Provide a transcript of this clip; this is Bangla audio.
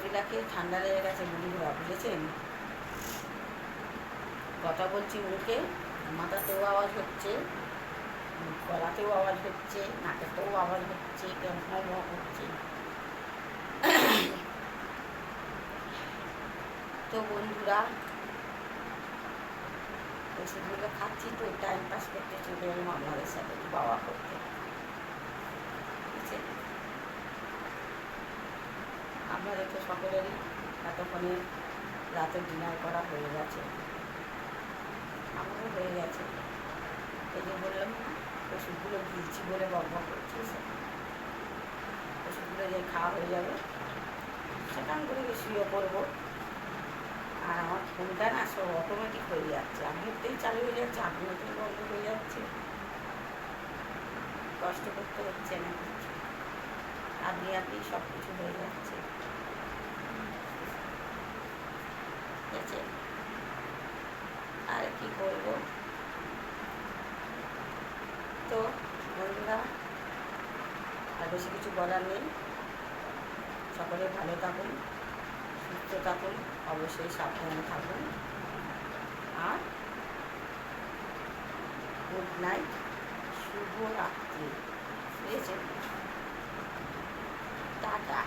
মজিলা খেয়ে ঠান্ডা লেগে গেছে বুড়ি ঘোরা, বুঝেছেন? কথা বলছি মুখে, মাথাতেও আওয়াজ হচ্ছে, গলাতেও আওয়াজ হচ্ছে, নাকেতেও আওয়াজ হচ্ছে, কেমন হচ্ছে। তো বন্ধুরা, ওষুধগুলো খাচ্ছি, তো টাইম পাস করতে চলে এলাম আপনাদের সাথে বাবা করতে। আপনাদের তো সকলেরই এতক্ষণে রাতে ডিনার করা হয়ে গেছে, আমারও হয়ে গেছে। এই যে বললাম না, ওষুধগুলো গিলছি বলে বকব করছি, ওষুধগুলো যে খাওয়া হয়ে যাবে সেখান করে শুয়ে পড়বো। আর আমার ফোনটা না সব অটোমেটিক হয়ে যাচ্ছে, আপনিতেই চালু হয়ে যাচ্ছে, আপনিতেই বন্ধ হয়ে যাচ্ছে, কষ্ট করতে হচ্ছে না কিছু, আপনি সব কিছু হয়ে যাচ্ছে। ঠিক আছে, আর কি করব? তো বন্ধুরা, আর বেশি কিছু বলার নেই। সকলে ভালো থাকুন, সুস্থ থাকুন, অবশ্যই সাবধানে থাকুন। আর গুড নাইট, শুভরাত্রি, বুঝেছেন? টাটা।